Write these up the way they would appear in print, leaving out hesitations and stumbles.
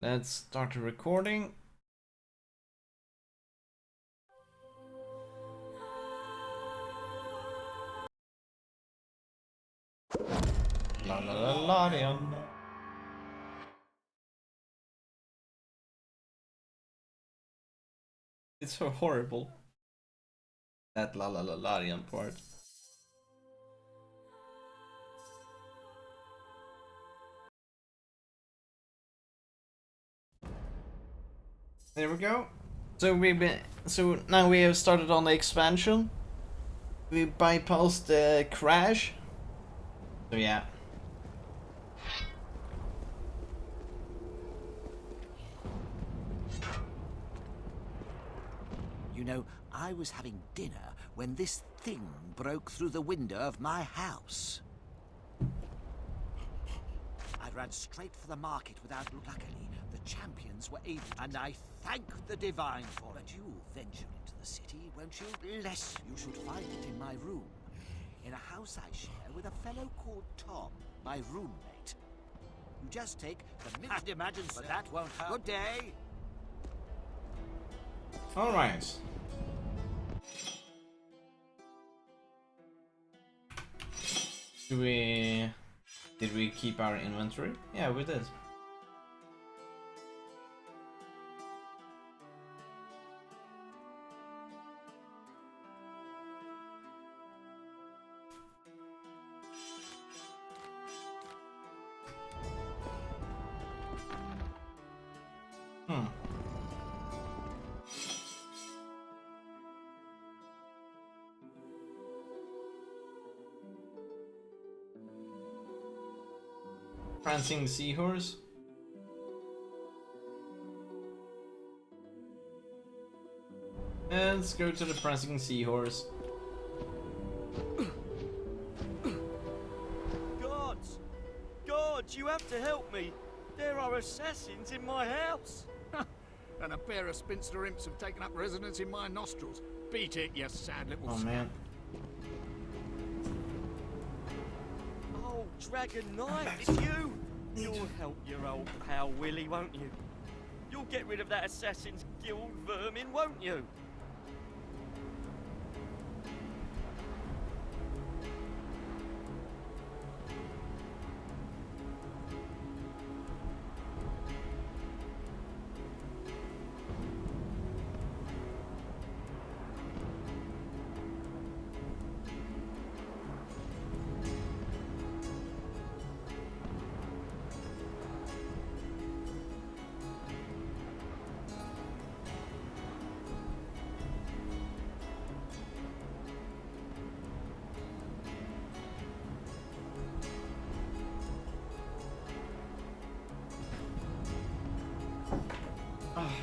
Let's start the recording. La la la la la. It's so horrible. That la la la la part. There we go. So now we have started on the expansion. We bypassed the crash. So yeah. You know, I was having dinner when this thing broke through the window of my house. I ran straight for the market without... Luckily, the champions were able to... And I thank the Divine for it. You'll venture into the city, won't you? Less you should find it in my room. In a house I share with a fellow called Tom, my roommate. You just take the minute... I'd imagine, but that won't hurt. Good day. Alright. Did we keep our inventory? Yeah, we did. Prancing seahorse. And let's go to the prancing seahorse. Gods! Gods, you have to help me! There are assassins in my house! And a pair of spinster imps have taken up residence in my nostrils. Beat it, you sad little... Oh man. Oh, Dragon Knight, it's you! You'll help your old pal Willy, won't you? You'll get rid of that Assassin's Guild vermin, won't you?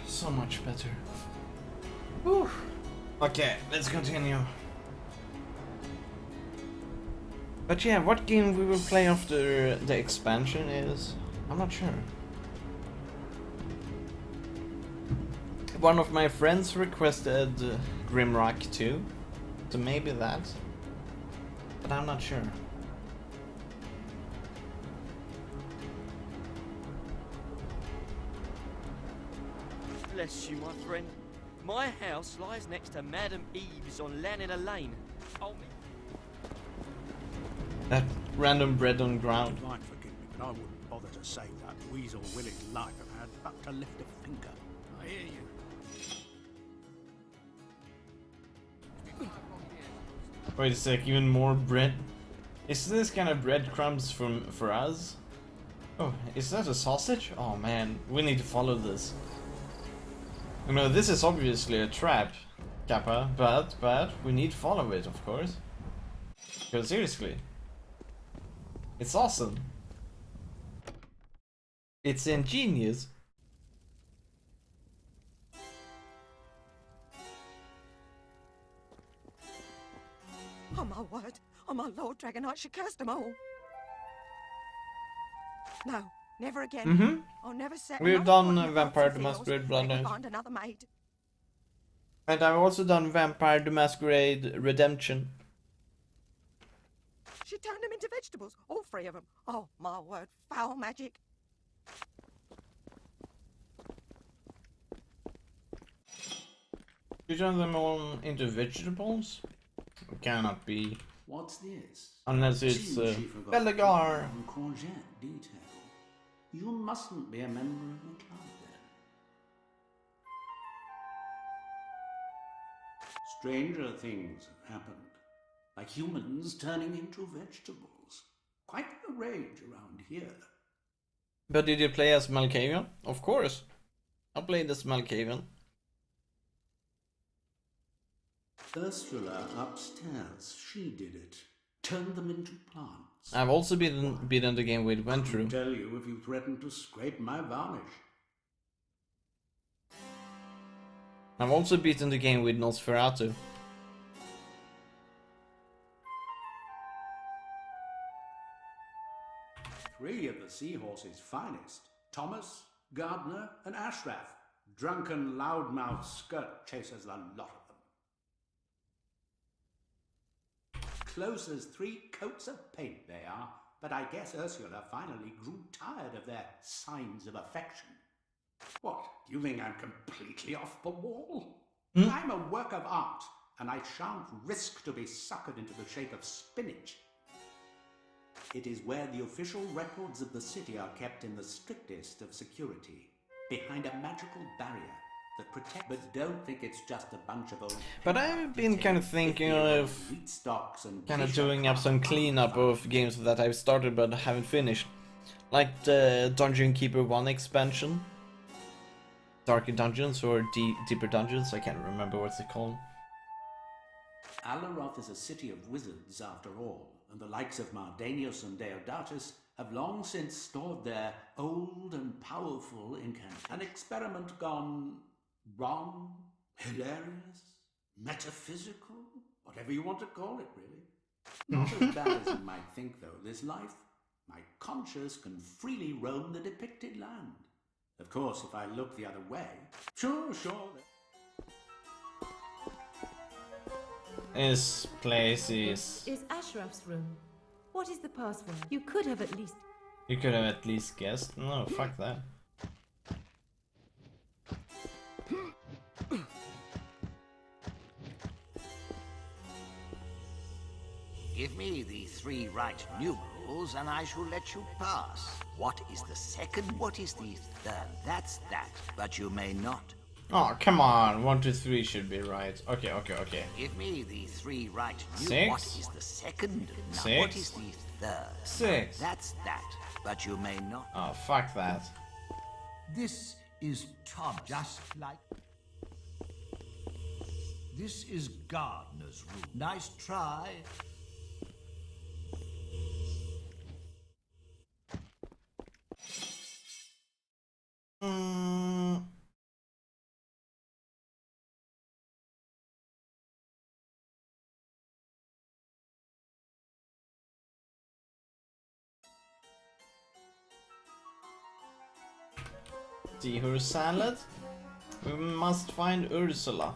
So much better. Whew. Okay, let's continue. But yeah, what game we will play after the expansion is... I'm not sure. One of my friends requested Grimrock 2, so maybe that. But I'm not sure. Bless you, my friend. My house lies next to Madam Eve's on Lanina Lane. Oh, me. That random bread on ground. You might forgive me, but I wouldn't bother to save that weasel Willy's life if I had but to lift a finger. I hear you. Wait a sec, even more bread? Is this kind of breadcrumbs for us? Oh, is that a sausage? Oh man, we need to follow this. You know, this is obviously a trap, Kappa, but we need to follow it, of course. Because seriously, it's awesome. It's ingenious. Oh my word! Oh my lord, Dragonite, she cursed them all. No, never again. I'll never set. We've another foot in done the Vampire Foxy the Fields. Masquerade Let me Bloodlines. find another maid. And I've also done Vampire the Masquerade Redemption. She turned them into vegetables, all three of them. Oh my word, foul magic. You turn them all into vegetables? It cannot be. What's this? Unless it's Seems she forgot Belagar. one courgette detail. You mustn't be a member of the club then. Stranger things have happened. Like humans turning into vegetables. Quite the rage around here. But did you play as Malkavian? Of course. I played as Malkavian. Ursula upstairs, she did it. Turned them into plants. I've also beaten the game with I'll Ventru. tell you if you threaten to scrape my varnish. I've also beaten the game with Nosferatu. Three of the seahorse's finest. Thomas, Gardner, and Ashraf. Drunken, loudmouth skirt chasers, a lot of them. Close as 3 coats of paint they are, but I guess Ursula finally grew tired of their signs of affection. What, do you think I'm completely off the wall? I'm a work of art, and I shan't risk to be suckered into the shape of spinach. It is where the official records of the city are kept in the strictest of security, behind a magical barrier that protects. But don't think it's just a bunch of old. But I've been kind of thinking of kind of doing up some cleanup of games that I've started but haven't finished. Like the Dungeon Keeper 1 expansion. Darker Dungeons or Deeper Dungeons, I can't remember what's it called. Alaroth is a city of wizards after all, and the likes of Mardanius and Deodatus have long since stored their old and powerful incantations. An experiment gone wrong, hilarious, metaphysical, whatever you want to call it, really. Not as bad as you might think, though. This life, my conscience can freely roam the depicted land. Of course, if I look the other way, sure. This place is... Is Ashraf's room. What is the password? You could have at least... You could have at least guessed. No, fuck that. Give me the 3 right numerals and I shall let you pass. What is the second? What is the third? That's that. But you may not. Oh, come on. 1, 2, 3 should be right. Okay. Give me the 3 right numerals. 6. What is the second? Now, 6. what is the third? 6. That's that. But you may not. Oh, fuck that. This is Thomas, just like... This is Gardner's room. Nice try. See her salad? We must find Ursula.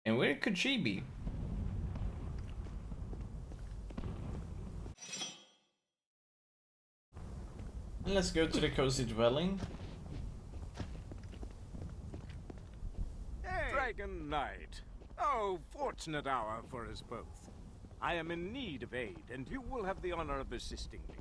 And where could she be? Let's go to the cozy dwelling. Hey. Dragon Knight. Oh, fortunate hour for us both. I am in need of aid, and you will have the honor of assisting me.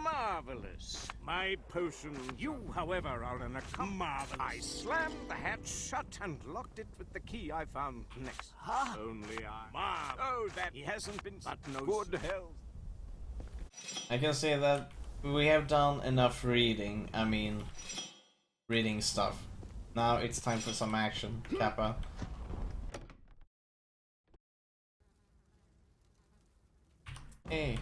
Marvelous. My potion. You, however, are an marvelous. I slammed the hatch shut and locked it with the key I found next. Only I. Oh, that he hasn't been but no good health. I can say that we have done enough reading. I mean, reading stuff. Now it's time for some action, Kappa. Hey.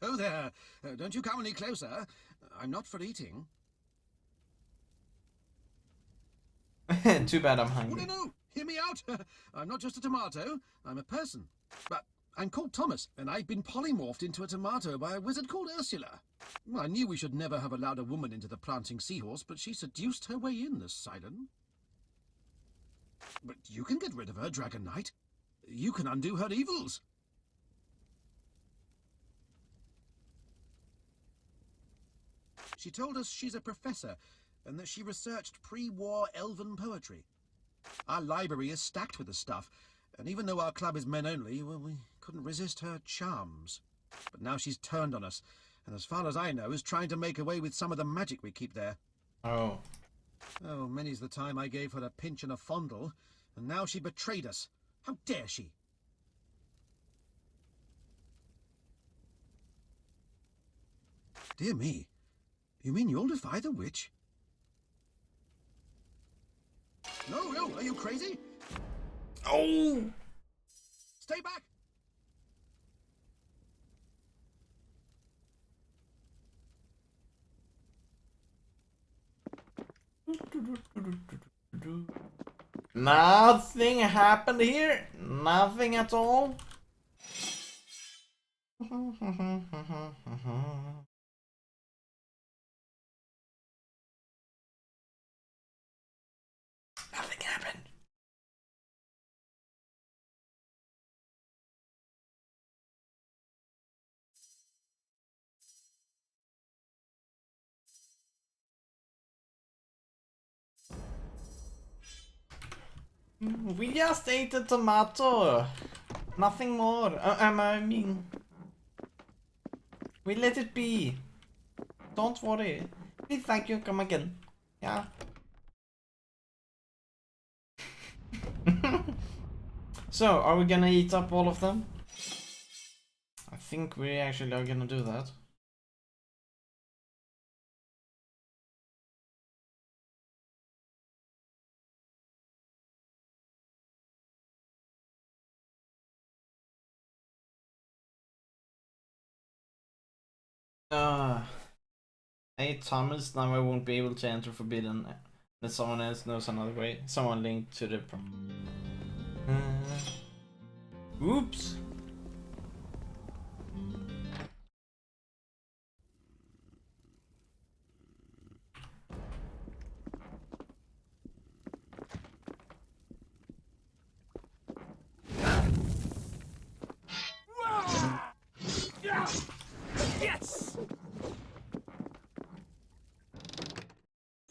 Oh there. Don't you come any closer. I'm not for eating. Too bad I'm Oh, hungry. no. Hear me out. I'm not just a tomato. I'm a person. But I'm called Thomas, and I've been polymorphed into a tomato by a wizard called Ursula. Well, I knew we should never have allowed a woman into the prancing seahorse, but she seduced her way in, the silent. But you can get rid of her, Dragon Knight. You can undo her evils. She told us she's a professor and that she researched pre-war elven poetry. Our library is stacked with the stuff, and even though our club is men only, well, we couldn't resist her charms. But now she's turned on us, and as far as I know, is trying to make away with some of the magic we keep there. Oh. Oh, many's the time I gave her a pinch and a fondle, and now she betrayed us. How dare she? Dear me. You mean you'll defy the witch? No, are you crazy? Oh! Stay back! Nothing happened here. Nothing at all. Nothing happened. We just ate a tomato. Nothing more. I mean, we let it be. Don't worry. Please, thank you. Come again. Yeah. So, are we gonna eat up all of them? I think we actually are gonna do that. I ate Thomas, now I won't be able to enter Forbidden. That someone else knows another way. Someone linked to the oops. Yes!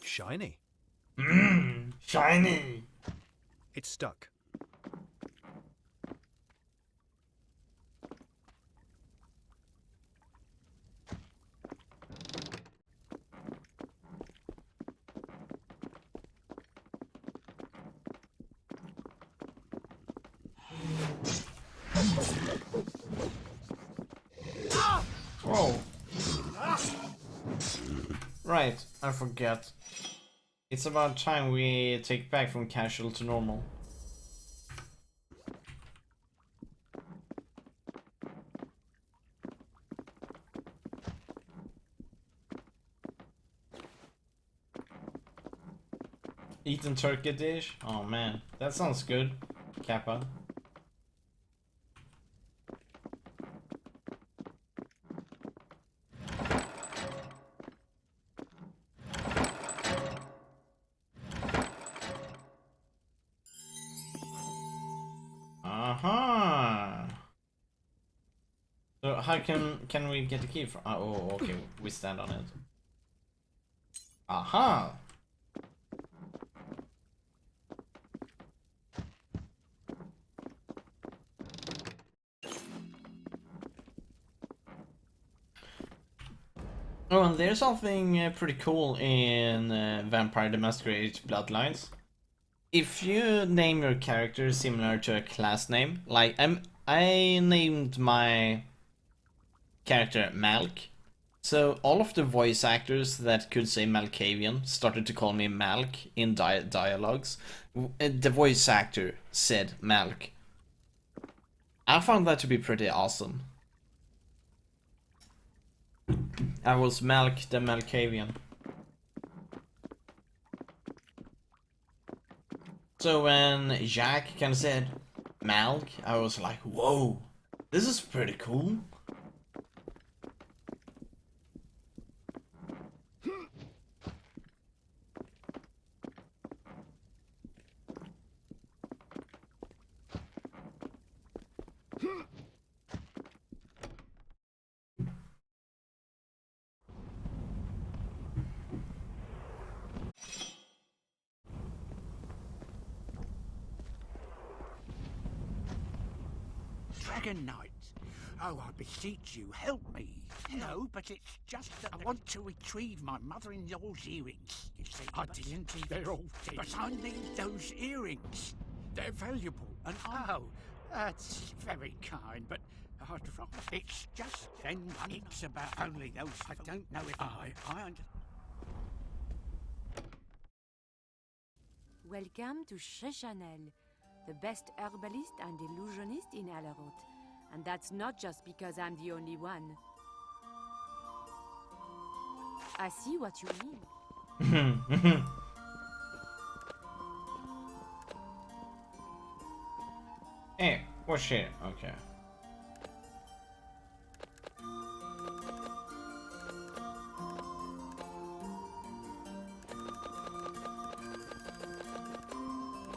Shiny. Shiny. It's stuck. Whoa. Right, I forget. It's about time we take back from casual to normal. Eaten turkey dish? Oh man, that sounds good, Kappa. Aha! So how can we get the key from? Oh, okay, we stand on it. Aha! Oh, and there's something pretty cool in Vampire the Masquerade Bloodlines. If you name your character similar to a class name, like I named my character Malk, so all of the voice actors that could say Malkavian started to call me Malk in dialogues. The voice actor said Malk. I found that to be pretty awesome. I was Malk the Malkavian. So when Jack kind of said Malk, I was like, whoa, this is pretty cool. Dragon Knight. Oh, I beseech you, help me. No, but it's just that I want to retrieve my mother-in-law's earrings, you see. I didn't even... They're all dead. But I need those earrings. They're valuable, and I... Oh, that's very kind, but I'd rather... It's just then it's about only those... I don't know if I Welcome to Chanel, the best herbalist and illusionist in Alerot. And that's not just because I'm the only one. I see what you mean. Hey, what's shit? Okay.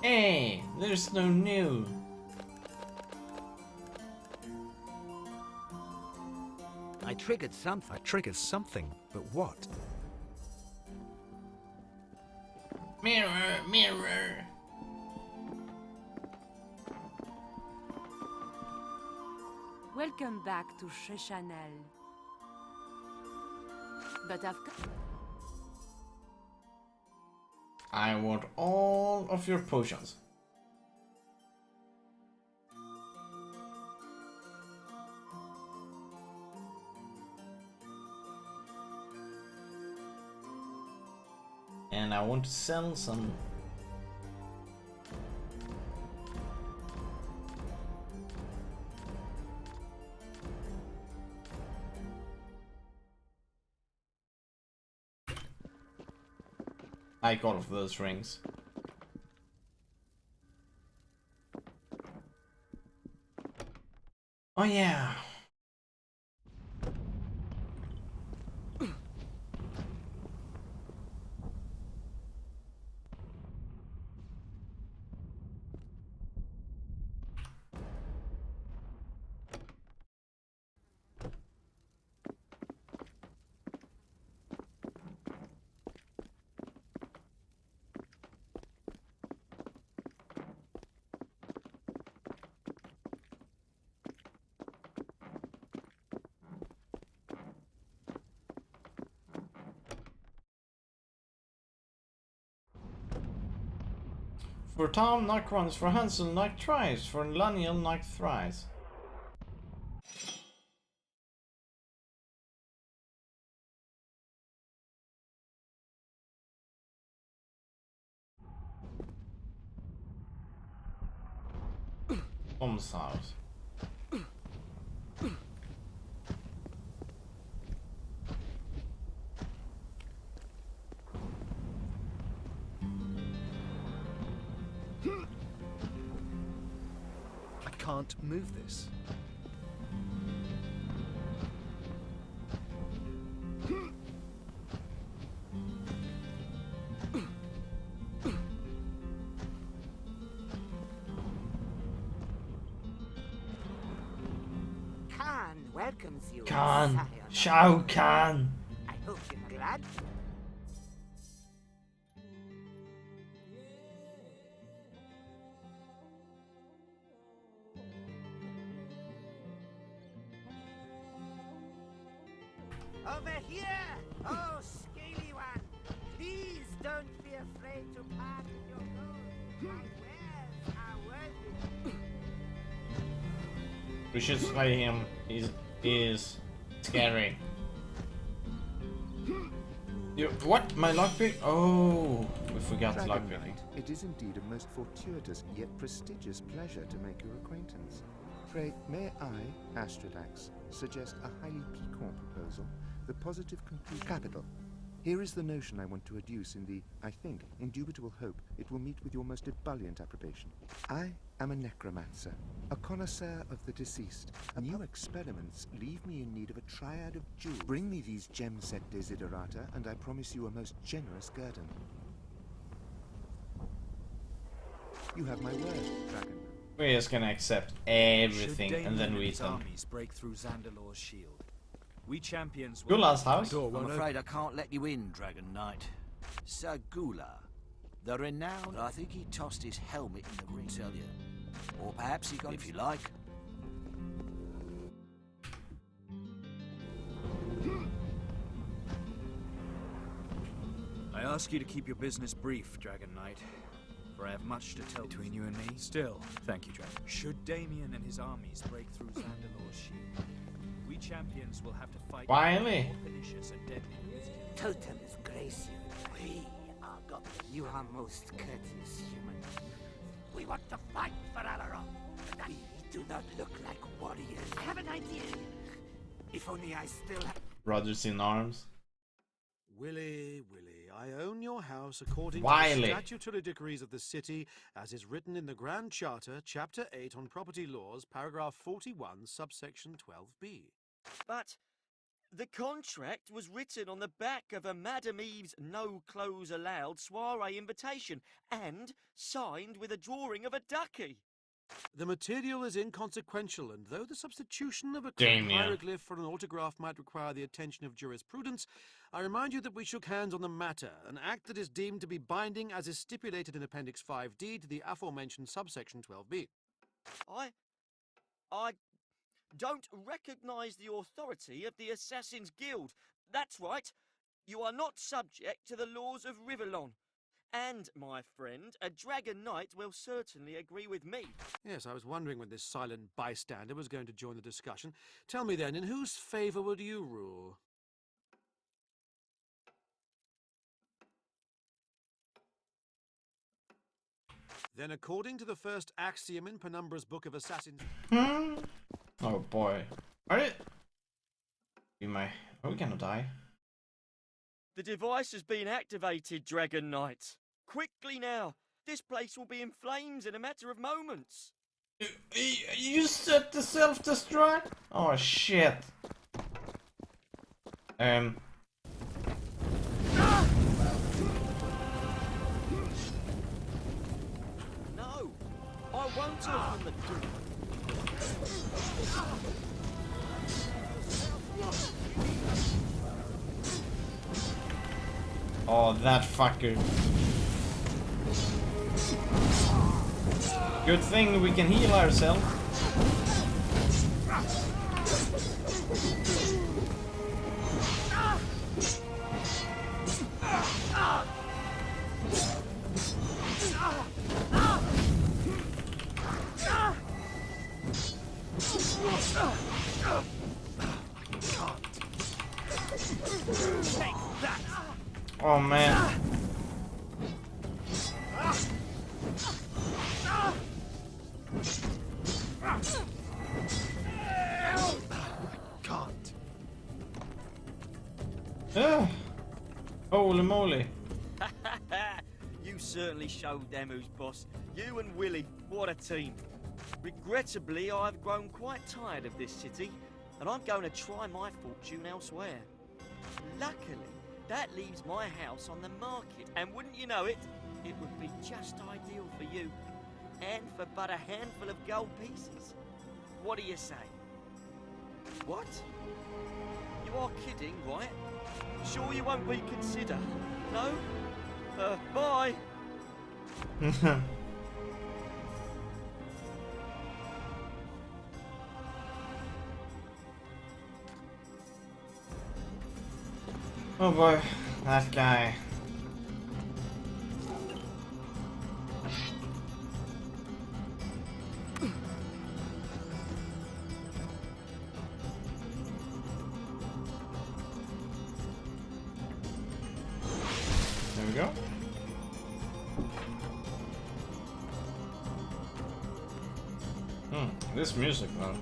Hey, there's no new. I triggered something, but what? Mirror, mirror. Welcome back to Chanel. But I've got... I want all of your potions. And I want to sell some. Like all of those rings. Oh yeah. For Tom, knock once. For Hansel, knock twice. For Laniel, knock thrice. Tom's house. I can't move this. Khan welcomes you. Khan, Sire. Shao Kahn. I hope you're glad. Over here! Oh, scaly one! Please don't be afraid to pardon your gold. My wares are worthy. We should slay him. He's scary. You, what? My lockpick? Oh, we forgot the Dragon lockpick. Knight, it is indeed a most fortuitous yet prestigious pleasure to make your acquaintance. Pray, may I, Astrolax, suggest a highly piquant proposal, the positive conclusion... Capital. Here is the notion I want to adduce in the, I think, indubitable hope it will meet with your most ebullient approbation. I am a necromancer, a connoisseur of the deceased. New experiments leave me in need of a triad of jewels. Bring me these gem-set desiderata, and I promise you a most generous guerdon. You have my word, Dragon. We're just gonna accept everything and then we them. armies break through Zandalor's shield. We champions will... Gula's house? I'm afraid I can't let you in, Dragon Knight. Sir Gula, the renowned... I think he tossed his helmet in the ring, tell you. Or perhaps he got... if you like. ask you to keep your business brief, Dragon Knight, for I have much to tell between you and me. Still, thank you, Dragon. Should Damien and his armies break through Zandalor's shield, we champions will have to fight Finally. more pernicious and deadly than Totems grace you. We are goblins. You are most courteous human. We want to fight for Alaron. We do not look like warriors. I have an idea. If only I still had... Brothers in arms. Willie, I own your house according Wiley. to the statutory decrees of the city, as is written in the Grand Charter, Chapter 8 on Property Laws, Paragraph 41, subsection 12b. But the contract was written on the back of a Madame Eve's no clothes allowed soiree invitation and signed with a drawing of a ducky. The material is inconsequential, and though the substitution of a Damn, yeah. hieroglyph for an autograph might require the attention of jurisprudence, I remind you that we shook hands on the matter, an act that is deemed to be binding as is stipulated in Appendix 5D to the aforementioned subsection 12b. I don't recognise the authority of the Assassin's Guild. That's right. You are not subject to the laws of Rivellon. And, my friend, a Dragon Knight will certainly agree with me. Yes, I was wondering when this silent bystander was going to join the discussion. Tell me then, in whose favour would you rule? Then, according to the first axiom in Penumbra's Book of Assassins... Oh boy. Are we gonna die? The device has been activated, Dragon Knight. Quickly now. This place will be in flames in a matter of moments. You set the self-destruct? Oh shit. No! I won't open the door. Oh, that fucker. Good thing we can heal ourselves. Oh man. Holy moly. You certainly showed them who's boss. You and Willie, what a team. Regrettably, I've grown quite tired of this city, and I'm going to try my fortune elsewhere. Luckily, that leaves my house on the market, and wouldn't you know it, it would be just ideal for you, and for but a handful of gold pieces. What do you say? What? You are kidding, right? Sure you won't reconsider? No? Bye! Oh boy, that guy. There we go. This music, man.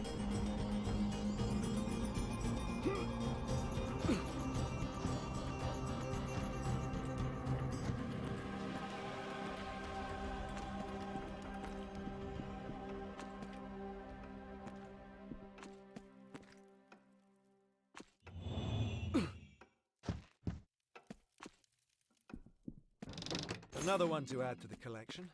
Another one to add to the collection.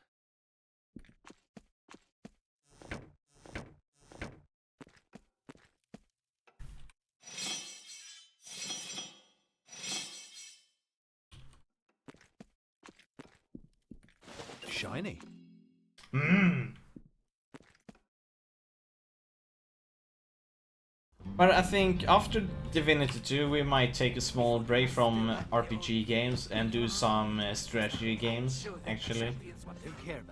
Shiny. But I think after Divinity 2 we might take a small break from RPG games and do some strategy games, actually.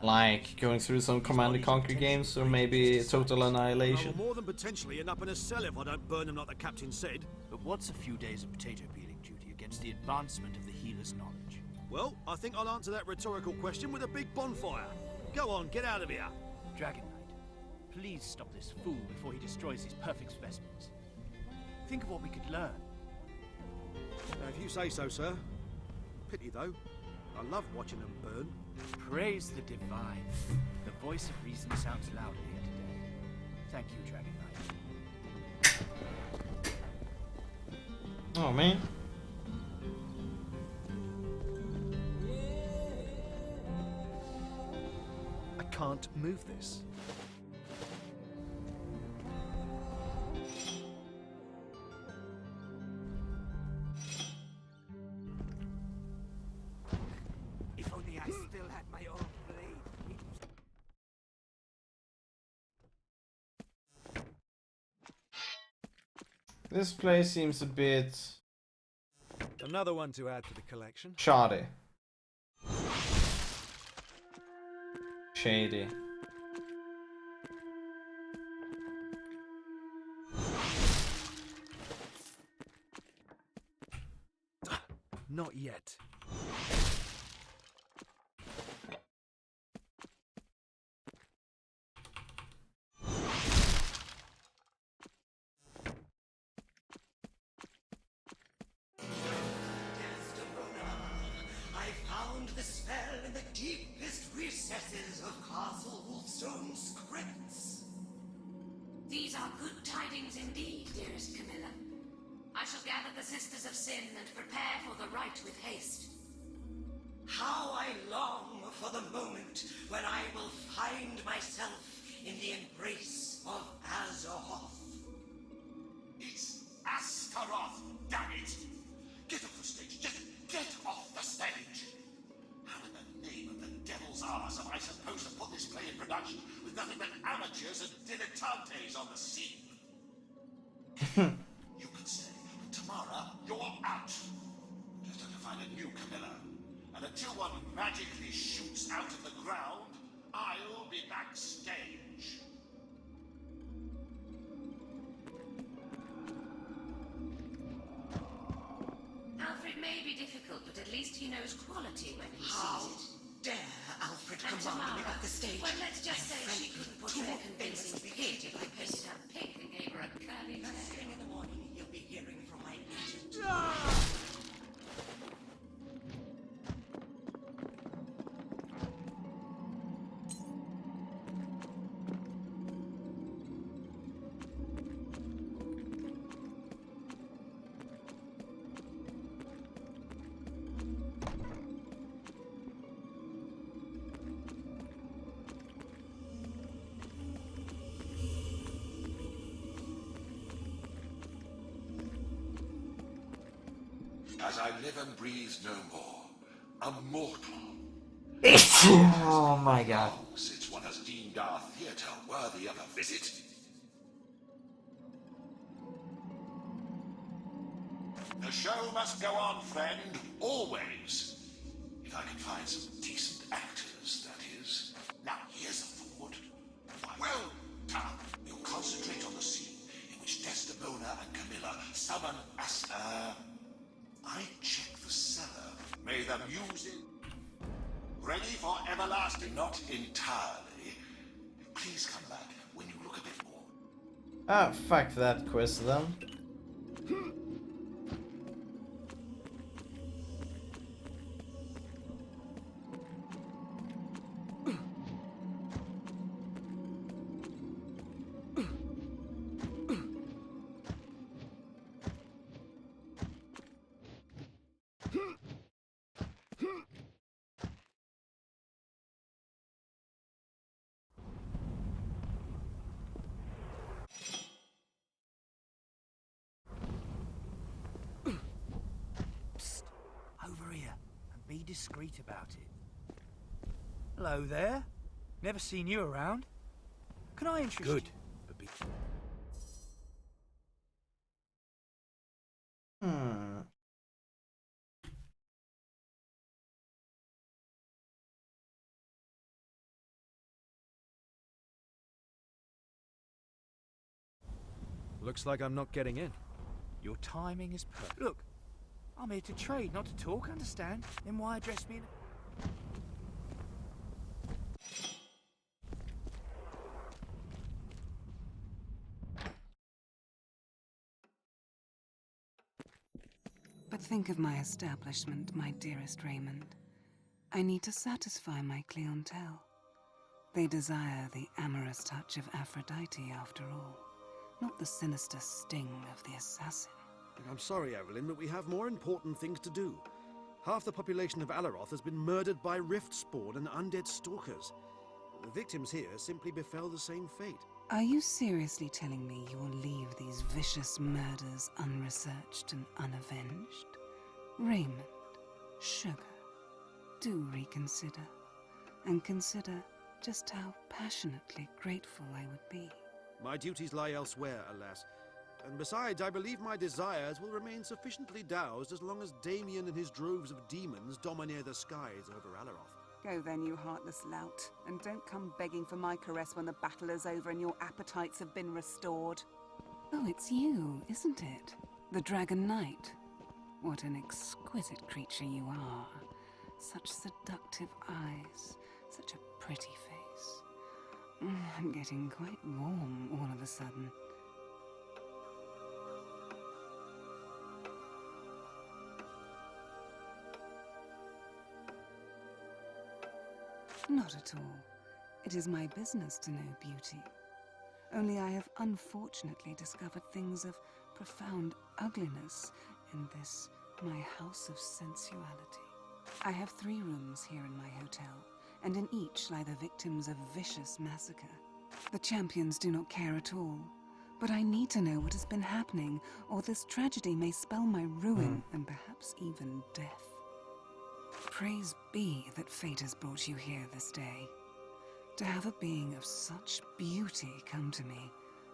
Like going through some Command & Conquer games or maybe Total Annihilation. More than potentially end up in a cell if I don't burn them like the captain said. But what's a few days of potato peeling duty against the advancement of the healer's knowledge? Well, I think I'll answer that rhetorical question with a big bonfire. Go on, get out of here. Dragon Knight, please stop this fool before he destroys these perfect specimens. Think of what we could learn. If you say so, sir. Pity, though. I love watching them burn. Praise the divine. The voice of reason sounds loud here today. Thank you, Dragon Knight. Oh, man. I can't move this. If only I still had my own blade. This place seems a bit Another one to add to the collection. shoddy. Shady. Not yet. I found the spell in the deepest recesses of Castle Wolfstone's crypts. These are good tidings indeed, dearest Camilla. I shall gather the Sisters of Sin and prepare for the rite with haste. How I long for the moment when I will find myself in the embrace of Azeroth. It's Astaroth, damn it! Get off the stage, just get off the stage! How in the name of the devil's arse am I supposed to put this play in production with nothing but amateurs and dilettantes on the scene? You can say, but tomorrow you're out. Just have to find a new Camilla. And until one magically shoots out of the ground, I'll be backstage. Alfred may be difficult, but at least he knows quality when he How sees it. dare Alfred And command me Tamara, off the stage? well, let's just say I'm she couldn't portray a convincing pig if I painted her pink and gave her a curly hair. First thing in the morning, you'll be hearing from my agent. As I live and breathe no more, a mortal. Oh my god. Since one has deemed our theatre worthy of a visit. The show must go on, friend, always. If I can find some decent actors, that is. Now, here's a thought. Well, Tom, we'll concentrate on the scene in which Desdemona and Camilla summon us. I check the cellar. May the music... Ready for everlasting? Not entirely. Please come back when you look a bit more. Ah, fuck that quest then. Over here, and be discreet about it. Hello there. Never seen you around. Can I introduce... Good. Looks like I'm not getting in. Your timing is perfect. Look, I'm here to trade, not to talk, understand? Then why address me in But think of my establishment, my dearest Raymond. I need to satisfy my clientele. They desire the amorous touch of Aphrodite, after all, not the sinister sting of the assassin. I'm sorry, Evelyn, but we have more important things to do. Half the population of Alaroth has been murdered by rift spawn and undead stalkers. The victims here simply befell the same fate. Are you seriously telling me you will leave these vicious murders unresearched and unavenged? Raymond, sugar, do reconsider, and consider just how passionately grateful I would be. My duties lie elsewhere, alas. And besides, I believe my desires will remain sufficiently doused as long as Damien and his droves of demons domineer the skies over Alaroth. Go then, you heartless lout, and don't come begging for my caress when the battle is over and your appetites have been restored. Oh, it's you, isn't it? The Dragon Knight. What an exquisite creature you are. Such seductive eyes, such a pretty face. I'm getting quite warm all of a sudden. Not at all. It is my business to know beauty. Only I have unfortunately discovered things of profound ugliness in this, my house of sensuality. I have 3 rooms here in my hotel, and in each lie the victims of vicious massacre. The champions do not care at all, but I need to know what has been happening, or this tragedy may spell my ruin and perhaps even death. Praise be that fate has brought you here this day. To have a being of such beauty come to me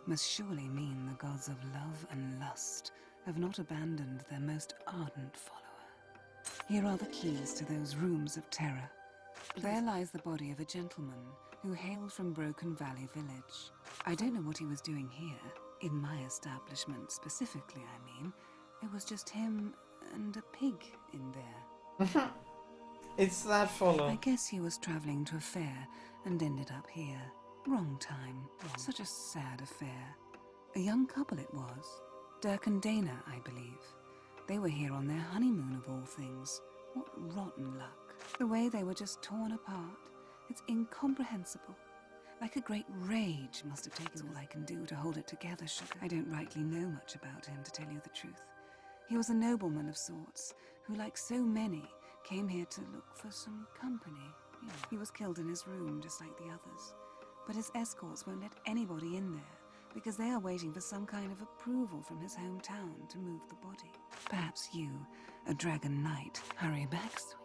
must surely mean the gods of love and lust have not abandoned their most ardent follower. Here are the keys to those rooms of terror. There lies the body of a gentleman who hailed from Broken Valley Village. I don't know what he was doing here, in my establishment specifically, I mean. It was just him and a pig in there. It's that follow. I guess he was traveling to a fair and ended up here. Wrong time. Such a sad affair. A young couple it was. Dirk and Dana, I believe. They were here on their honeymoon of all things. What rotten luck. The way they were just torn apart. It's incomprehensible. Like a great rage must have taken all I can do to hold it together, sugar. I don't rightly know much about him, to tell you the truth. He was a nobleman of sorts, who, like so many, came here to look for some company. He was killed in his room, just like the others. But his escorts won't let anybody in there, because they are waiting for some kind of approval from his hometown to move the body. Perhaps you, a Dragon Knight, hurry back, sweet.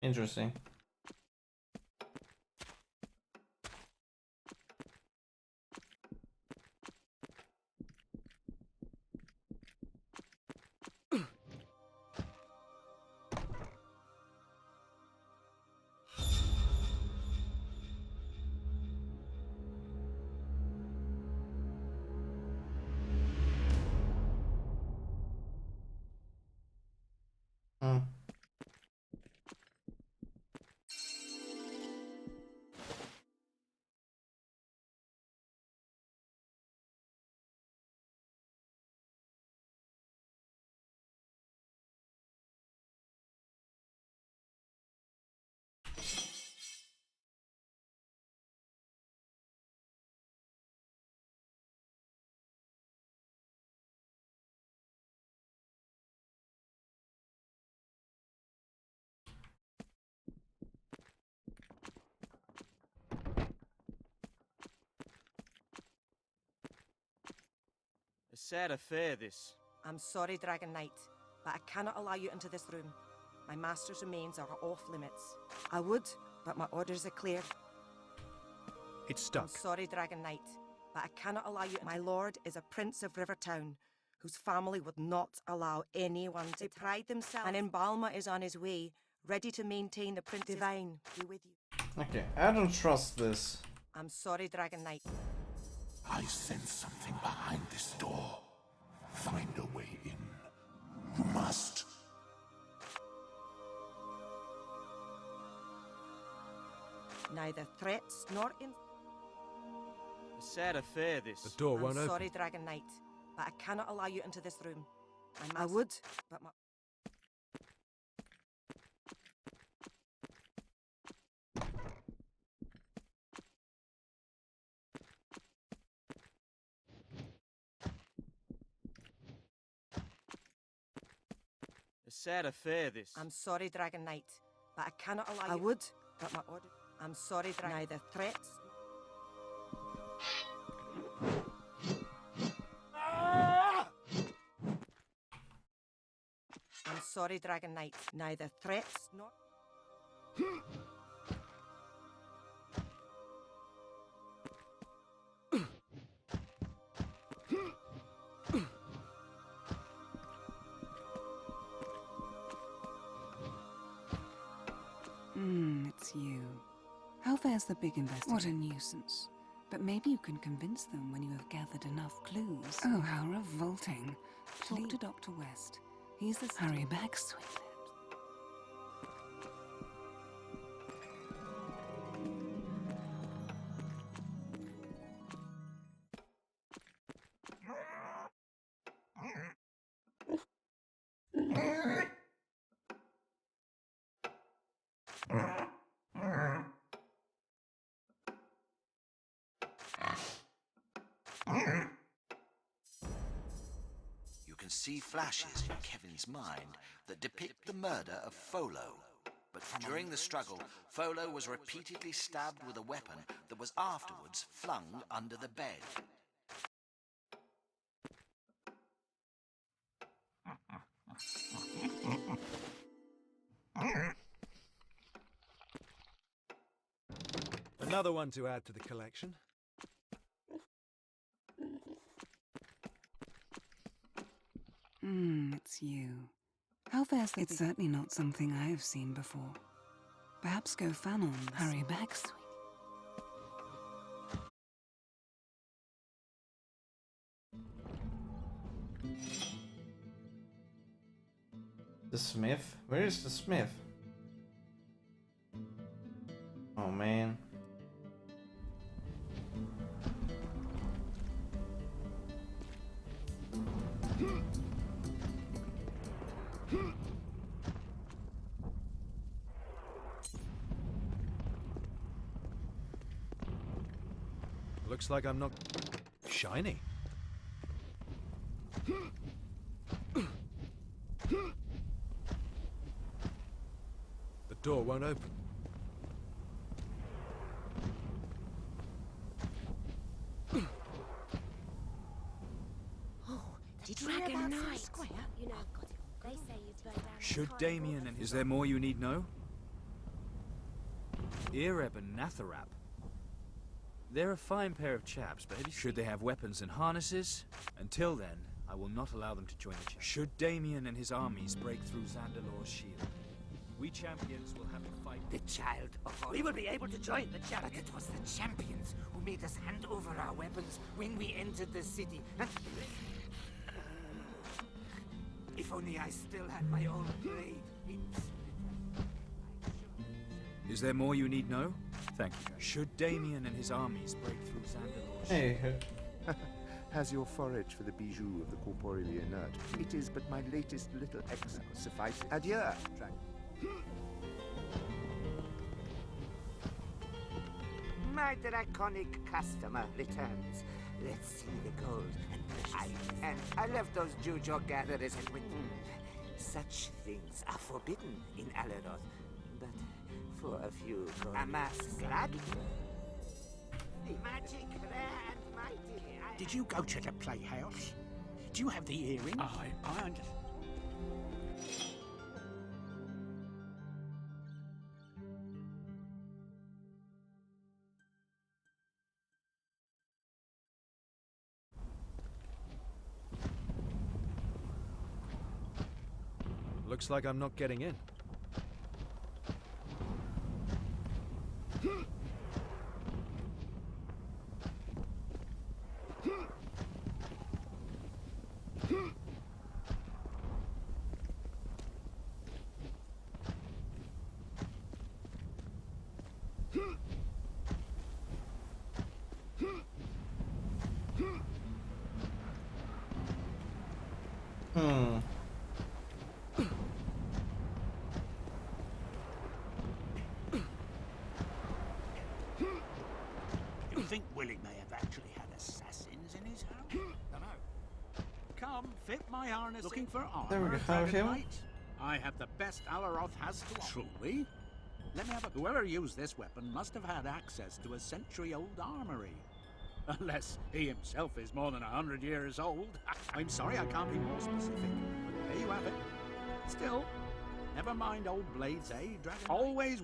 Interesting. A sad affair, this. I'm sorry, Dragon Knight, but I cannot allow you into this room. My master's remains are off limits. I would, but my orders are clear. It's stuck. I'm sorry, Dragon Knight, but I cannot allow you. My lord is a prince of Rivertown, whose family would not allow anyone to pride themselves. And Embalmer is on his way, ready to maintain the Prince Divine. Be with you. Okay, I don't trust this. I'm sorry, Dragon Knight. I sense something behind this door. Find a way in. You must. Neither threats nor A sad affair, this. The door won't I'm open. sorry, Dragon Knight, but I cannot allow you into this room. I would, but my... A sad affair, this. I'm sorry, Dragon Knight, but I cannot allow you... I would, but my order... I'm sorry, Dragon... Neither threats... I'm sorry, Dragon Knight. Neither threats nor... It's you. How fares the big investigation? What a nuisance. But maybe you can convince them when you have gathered enough clues. Oh, how revolting. Talk to Dr. West. He's the... Hurry back, sweet lips. You can see flashes in Kevin's mind that depict the murder of Folo. But during the struggle, Folo was repeatedly stabbed with a weapon that was afterwards flung under the bed. Another one to add to the collection. It's you. How fares the... It's certainly not something I have seen before. Perhaps go Fanon's. Hurry back, sweet. The smith? Where is the smith? Oh man. Looks like I'm not... shiny. The door won't open. Did you hear Dragon about Knight. Square? You know, they say you burn down the Should carnival Damien and... Is there more you need know? Ireb and Natharap. They're a fine pair of chaps, but should they have weapons and harnesses? Until then, I will not allow them to join the champions. Should Damien and his armies break through Zandalor's shield, we champions will have to fight... The child of all... We will be able to join the champions. But it was the champions who made us hand over our weapons when we entered the city. And... if only I still had my own blade. Is there more you need know? Thank you. Should Damien and his armies break through Zandalor's shield... Hey. Has your forage for the bijou of the corporeally inert? It is but my latest little exile. Suffice it. Adieu, dragon. My draconic customer returns. Let's see the gold and precious. I left those Jujo gatherers and went... Such things are forbidden in Alaroth. But for a few gold... A mask gladly. Magic, rare and mighty. Did you go to the playhouse? Do you have the earring? I understand. Looks like I'm not getting in. You think Willie may have actually had assassins in his house? Dunno. Come, fit my harness. Looking for armor, There we go. Dragon Knight? I have the best Alaroth has to offer. Truly? Let me have a... Whoever used this weapon must have had access to a century-old armory. Unless he himself is more than 100 years old. I'm sorry I can't be more specific, but there you have it. Still, never mind old blades, eh, Dragon Knight? Always...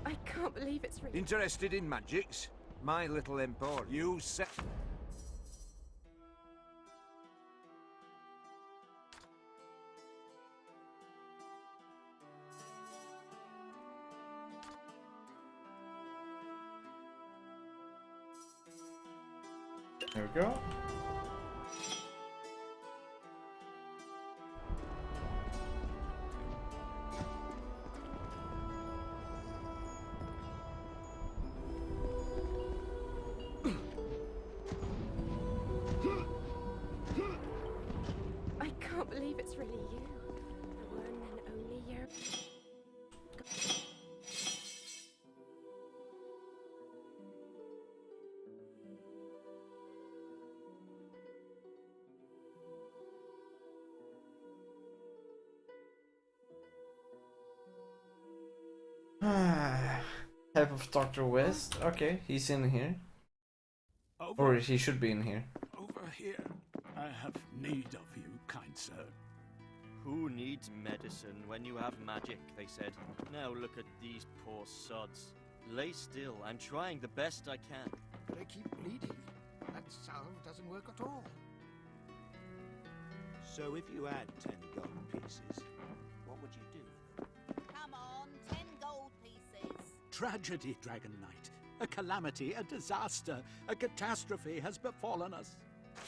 I can't believe it's really... Interested in magics? My little emporium. You set... There we go. I can't believe it's really you. The one and only you. Type of Dr. West. Okay, he's in here. Or he should be in here. Over here. I have need of you, kind sir. Who needs medicine when you have magic, they said. Now look at these poor sods. Lay still, I'm trying the best I can. They keep bleeding. That salve doesn't work at all. So if you had 10 gold pieces, what would you do? Come on, 10 gold pieces. Tragedy, Dragon Knight. A calamity, a disaster, a catastrophe has befallen us.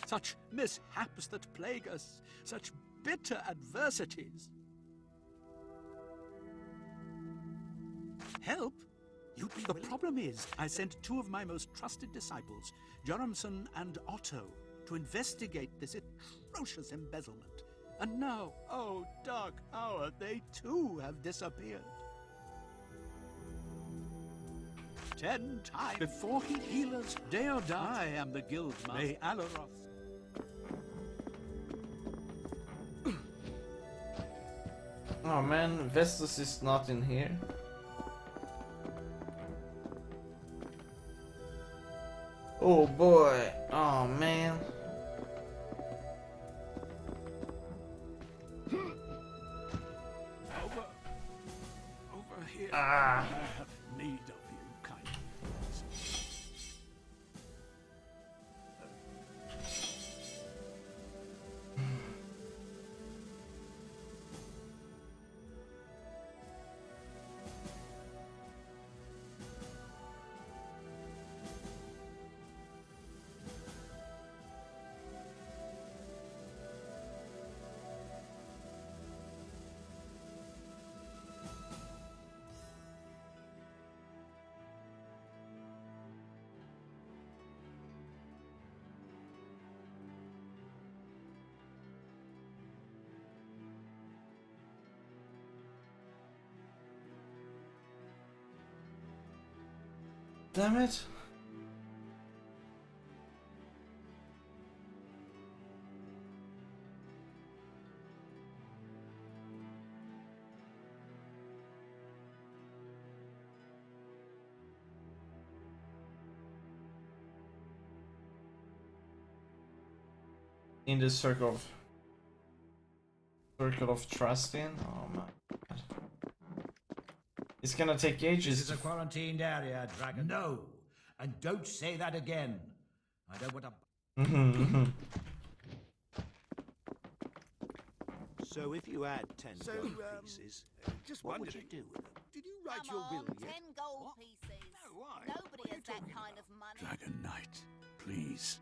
Such mishaps that plague us, such bitter adversities. Help? You'd be the problem is, I sent 2 of my most trusted disciples, Joramson and Otto, to investigate this atrocious embezzlement. And now, oh dark hour, they too have disappeared. 10 times before he heal us, day or die, I am the guild master. May Alaroth. Oh man, Vestus is not in here. Oh boy. Oh man. Over here. Ah. I have need of you, kind. Damn it. In the circle of circle of trust in. Oh my god. It's gonna take ages. This is a quarantined area, Dragon. No, and don't say that again. I don't want to. So if you had 10 gold pieces, just what wondered, would you do with them? Did you write Come your will on, yet? 10 gold pieces. No, why? Nobody has that kind of money. Dragon Knight, please.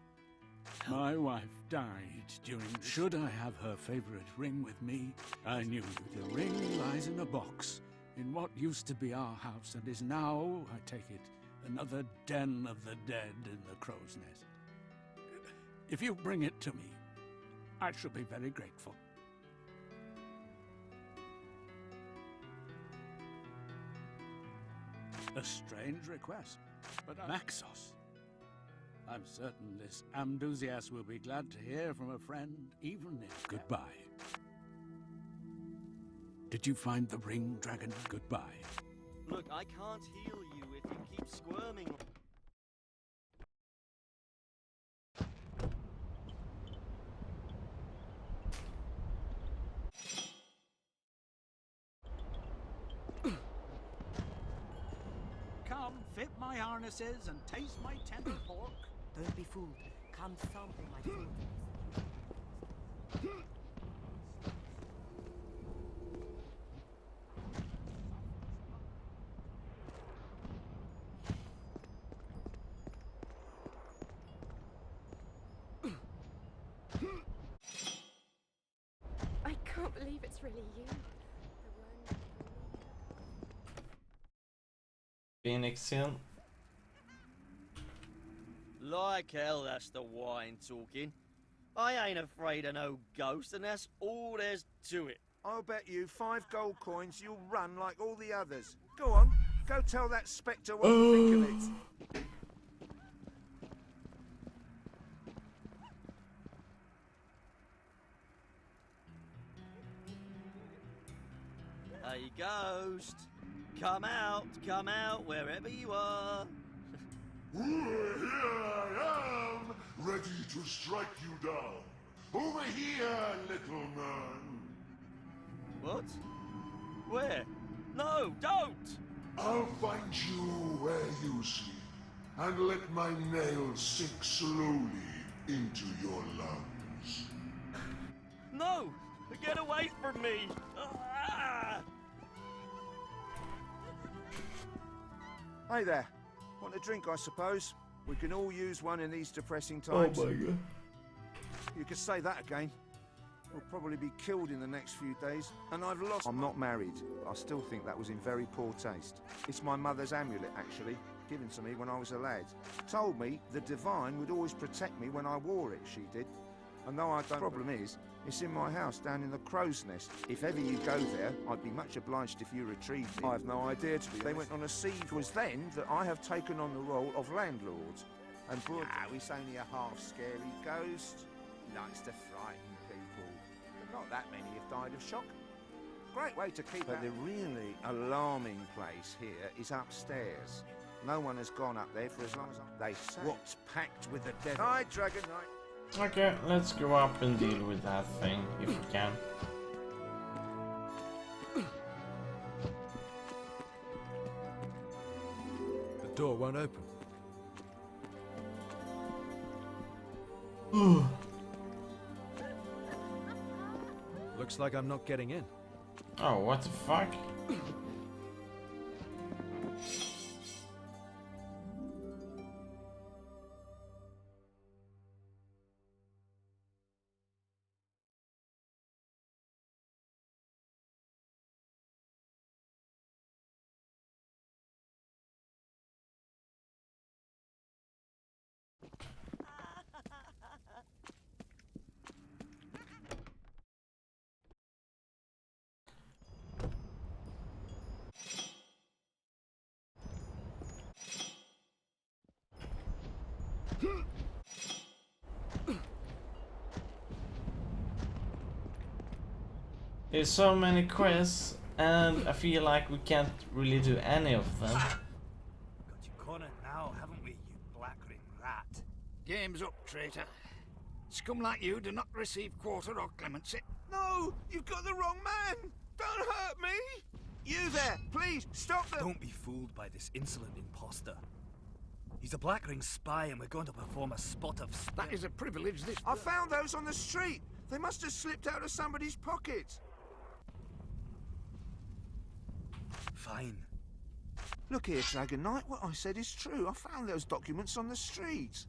My wife died during... Should I have her favorite ring with me? I knew you. The ring lies in a box in what used to be our house and is now, I take it, another den of the dead in the crow's nest. If you bring it to me, I shall be very grateful. A strange request, but Maxos. I'm certain this enthusiast will be glad to hear from a friend, even if... Goodbye. Did you find the ring, Dragon? Goodbye. Look, I can't heal you if you keep squirming. Come, fit my harnesses and taste my tender pork. Don't be fooled. Come sample my food. I can't believe it's really you. Phoenix Hill. Like hell, that's the wine talking. I ain't afraid of no ghost, and that's all there's to it. I'll bet you 5 gold coins you'll run like all the others. Go on, go tell that spectre what you think of it. Hey, ghost. Come out, wherever you are. Here I am, ready to strike you down. Over here, little man. What? Where? No, don't! I'll find you where you sleep, and let my nails sink slowly into your lungs. No! Get away from me! Ah! Hey there. Want a drink, I suppose? We can all use one in these depressing times. Oh my god. You could say that again. We'll probably be killed in the next few days, and I've lost... I'm not married. I still think that was in very poor taste. It's my mother's amulet, actually, given to me when I was a lad. Told me the Divine would always protect me when I wore it, she did. And though I don't... Problem is, it's in my house down in the crow's nest. If ever you go there, I'd be much obliged if you retrieved it. I have no idea, to be honest. They went on a siege. It was then that I have taken on the role of landlord. And it's only a half-scary ghost. Likes to frighten people. But not that many have died of shock. Great way to keep But the really alarming place here is upstairs. No one has gone up there for as long as they say. What's packed with the devil? Hi, Dragon Knight. Okay, let's go up and deal with that thing, if we can. The door won't open. Looks like I'm not getting in. Oh, what the fuck? There's so many quests, and I feel like we can't really do any of them. Got you cornered now, haven't we, you black-ring rat? Game's up, traitor. Scum like you do not receive quarter or clemency. No! You've got the wrong man! Don't hurt me! You there! Please, stop them! Don't be fooled by this insolent imposter. He's a Black Ring spy and we're going to perform a spot of... That is a privilege this... I found those on the street! They must have slipped out of somebody's pocket. Fine. Look here, Dragon Knight, what I said is true. I found those documents on the street.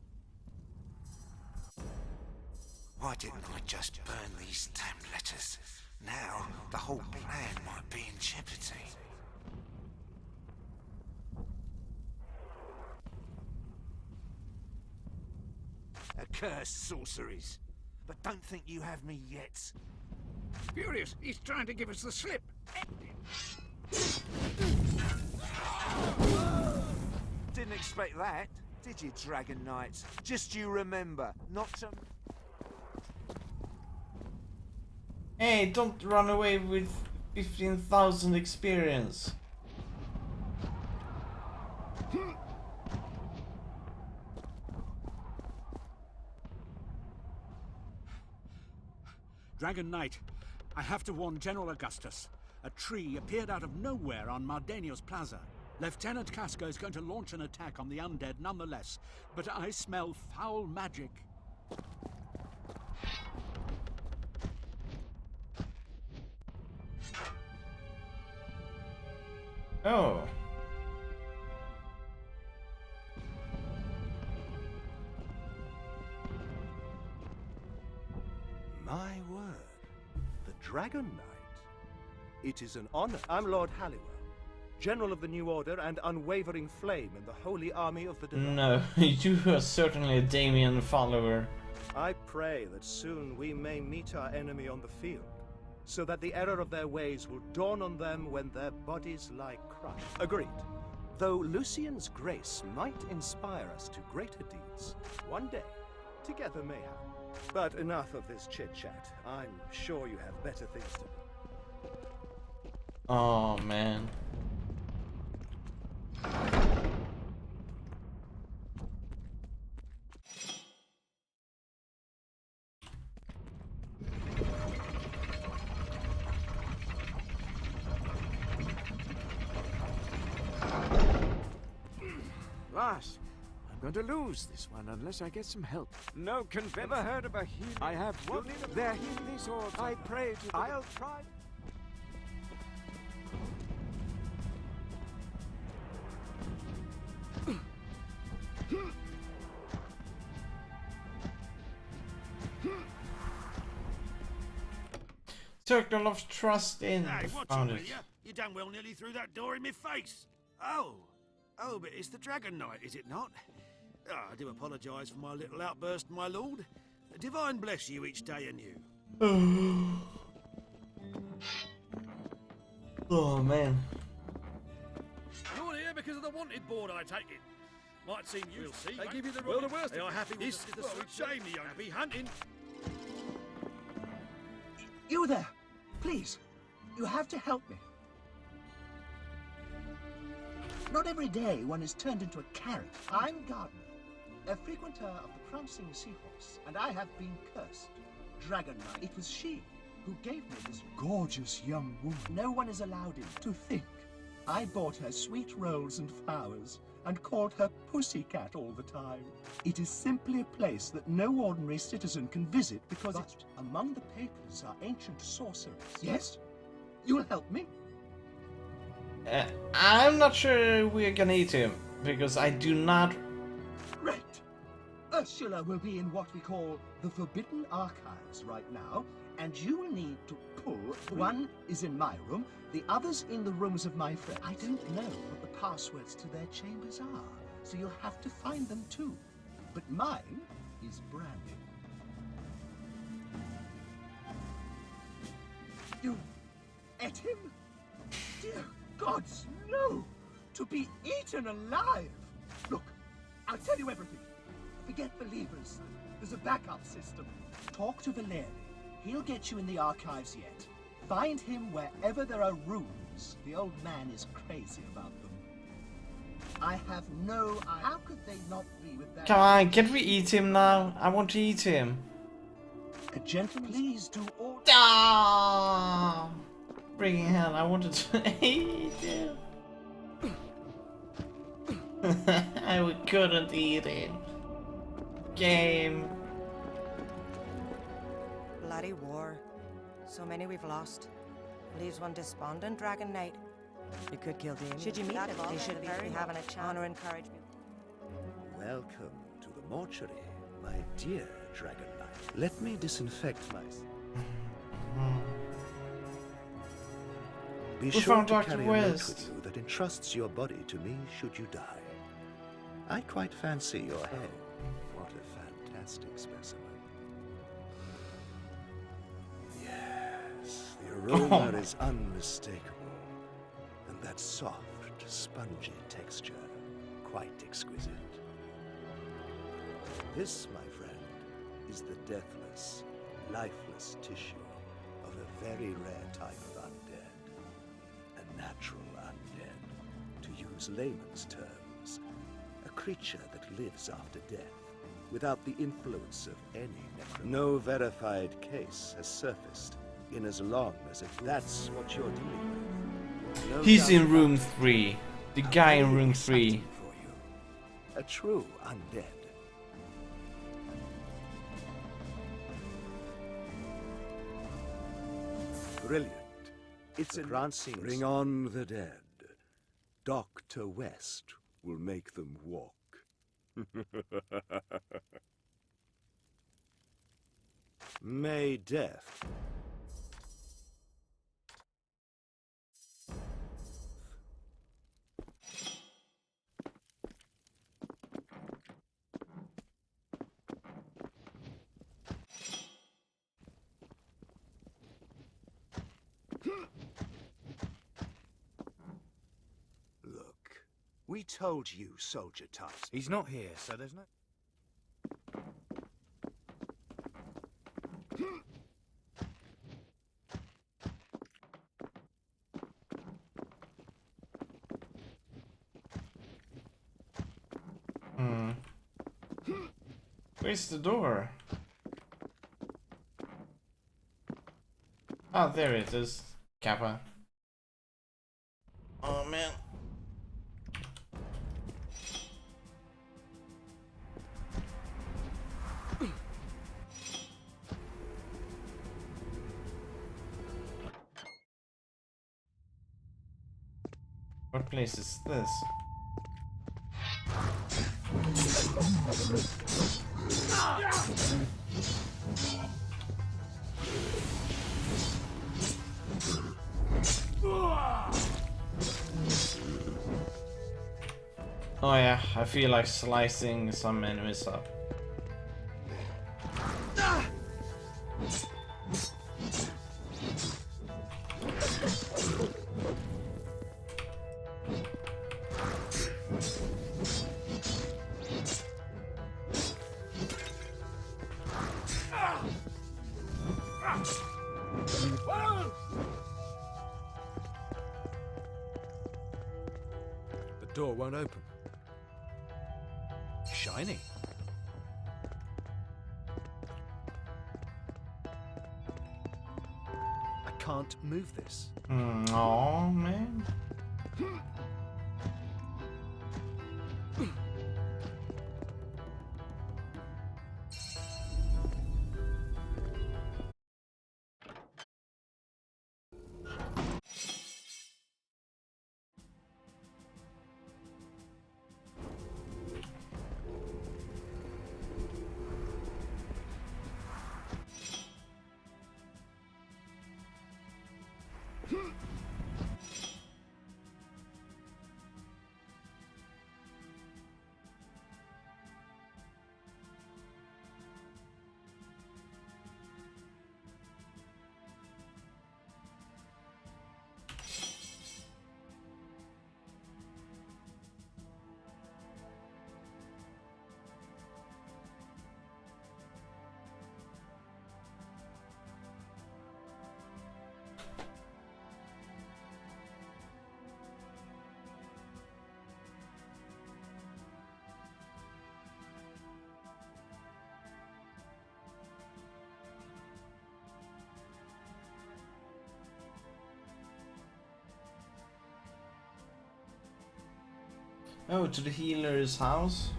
Why didn't I just burn these damned letters? Now, the whole plan might be in jeopardy. Accursed sorceries. But don't think you have me yet. Furious, he's trying to give us the slip. Didn't expect that, did you, Dragon Knight? Just you remember, not to... Hey, don't run away with 15,000 experience. Dragon Knight, I have to warn General Augustus. A tree appeared out of nowhere on Mardenios Plaza. Lieutenant Casca is going to launch an attack on the undead nonetheless, but I smell foul magic. Oh. My word. The Dragon Knight. It is an honor. I'm Lord Halliwell, General of the New Order and unwavering flame in the holy army of the Divinity. No, you are certainly a Damien follower. I pray that soon we may meet our enemy on the field, so that the error of their ways will dawn on them when their bodies lie crushed. Agreed. Though Lucian's grace might inspire us to greater deeds, one day, together mayhap. But enough of this chit-chat. I'm sure you have better things to do. Oh, man. Last, I'm going to lose this one unless I get some help. No convinced. Ever heard of a healing? I have. What? They're healing these orbs. I pray to. I'll try. Circle of trust in. Hey, what's Found up it. with you? You done well nearly threw that door in my face. Oh, but it's the Dragon Knight, is it not? Oh, I do apologise for my little outburst, my lord. Divine bless you each day anew. Oh, man. You're here because of the wanted board, I take it. Might seem you. We'll see. They give you the Well, the worst They are happy. This is the sweet shame, the young. Happy hunting. You there! Please, you have to help me. Not every day one is turned into a carrot. I'm Gardner, a frequenter of the Prancing Seahorse, and I have been cursed. Dragon Knight, it was she who gave me this gorgeous young woman. No one is allowed in. To think, I bought her sweet rolls and flowers, and called her Pussycat all the time. It is simply a place that no ordinary citizen can visit because among the papers are ancient sorcerers. Yes? You'll help me? I'm not sure we're gonna eat him, because I do not... Great! Ursula will be in what we call the Forbidden Archives right now, and you will need to pull. One is in my room, the other's in the rooms of my friends. I don't know what the passwords to their chambers are, so you'll have to find them too. But mine is branded. You ate him? Dear gods, no! To be eaten alive! Look, I'll tell you everything. Forget the levers. There's a backup system. Talk to Valeri. He'll get you in the archives yet. Find him wherever there are rooms. The old man is crazy about them. I have no idea. How could they not be with that? Come on, can we eat him now? I want to eat him. A gentleman. Please do all. Ah! Freaking hell, I wanted to eat it. I couldn't eat it. Game. Bloody war. So many we've lost. Leaves one despondent, Dragon Knight. You could kill Damien. Should you meet them, they should be having a chance. Honor encouragement. Welcome to the mortuary, my dear Dragon Knight. Let me disinfect myself. Be sure to carry a note with you that entrusts your body to me should you die. I quite fancy your head. What a fantastic specimen. Yes, the aroma is unmistakable. And that soft, spongy texture, quite exquisite. This, my friend, is the deathless, lifeless tissue of a very rare type of undead. A natural undead, to use layman's terms. A creature that lives after death, without the influence of any necromancy. No verified case has surfaced in as long as that's what you're dealing with. No He's in doubt room about it. 3. The guy in room 3. A true undead. Brilliant. It's a grand scene. Bring on the dead. Dr. West will make them walk. May death. Look, we told you, Soldier Tyson. He's not here, so there's no... Where's the door? Oh, there it is. Kappa. Oh man. What place is this? Oh yeah, I feel like slicing some enemies up. The door won't open. Shiny. I can't move this. Oh man. Oh, to the healer's house.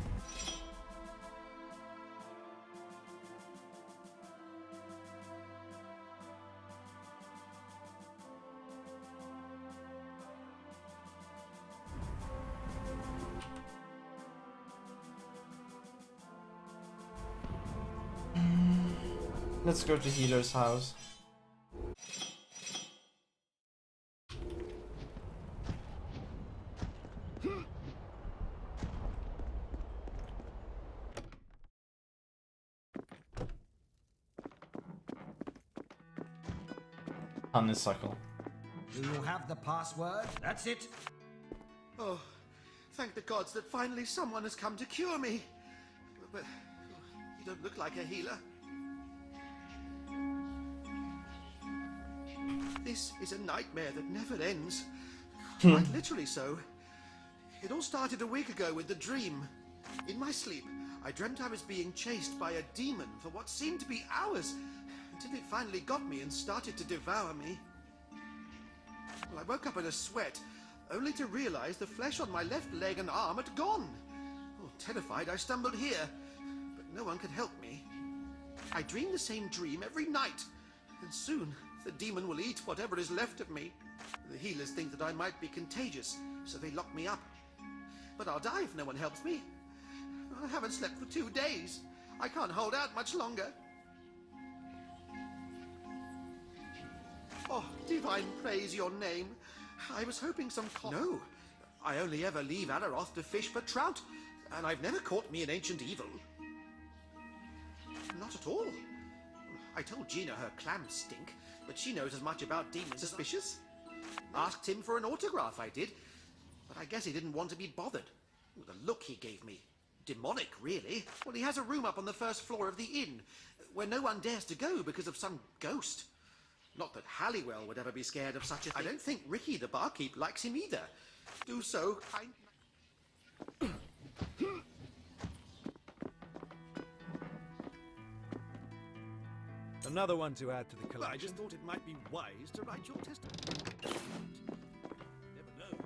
Let's go to healer's house. Honeysuckle. Do you have the password? That's it. Oh, thank the gods that finally someone has come to cure me. But you don't look like a healer. This is a nightmare that never ends. Quite literally so. It all started a week ago with the dream. In my sleep, I dreamt I was being chased by a demon for what seemed to be hours, until it finally got me and started to devour me. Well, I woke up in a sweat, only to realize the flesh on my left leg and arm had gone. Oh, terrified, I stumbled here, but no one could help me. I dream the same dream every night, and soon the demon will eat whatever is left of me. The healers think that I might be contagious, so they lock me up. But I'll die if no one helps me. I haven't slept for 2 days. I can't hold out much longer. Oh, divine praise your name. I was hoping some No, I only ever leave Alaroth to fish for trout, and I've never caught me an ancient evil. Not at all. I told Gina her clams stink, but she knows as much about demons. Suspicious? Asked him for an autograph, I did, but I guess he didn't want to be bothered. The look he gave me. Demonic, really. Well, he has a room up on the first floor of the inn, where no one dares to go because of some ghost. Not that Halliwell would ever be scared of such a thing. I don't think Ricky, the barkeep, likes him either. Do so, Another one to add to the collection. Well, I just thought it might be wise to write your testament. Never know.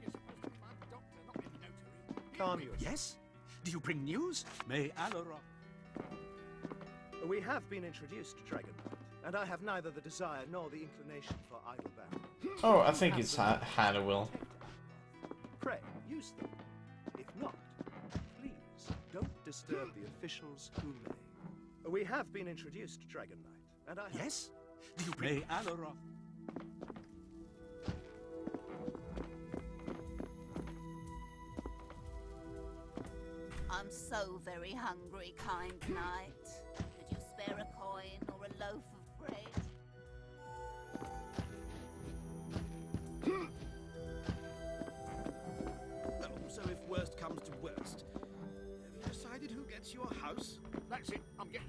You're supposed to climb the doctor, not any notary. Calm yourself. Yes? Do you bring news? May Alaroth. We have been introduced, Dragon Knight, and I have neither the desire nor the inclination for idle battle. Oh, I think it's Halliwell. Pray, use them. If not, please don't disturb the officials who may. We have been introduced, Dragon Knight, and I have... Yes? Do you bring... May Alaroth. I'm so very hungry, kind knight. Could you spare a coin or a loaf of bread? Well, so if worst comes to worst, have you decided who gets your house? That's it. I'm getting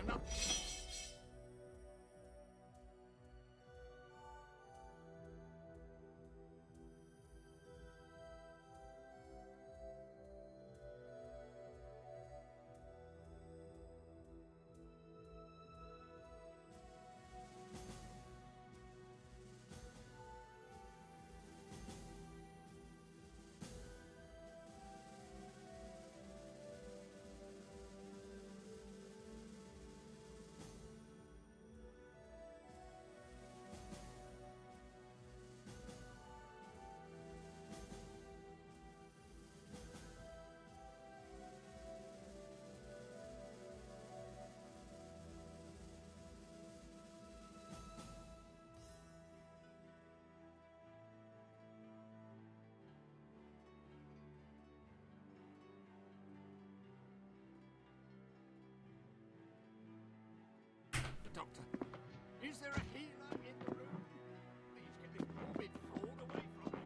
enough. Doctor, is there a healer in the room? Please get this morbid fraud away from me.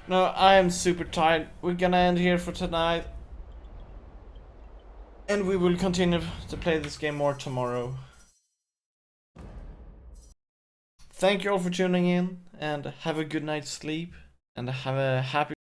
No, I am super tired. We're gonna end here for tonight. And we will continue to play this game more tomorrow. Thank you all for tuning in, and have a good night's sleep, and have a happy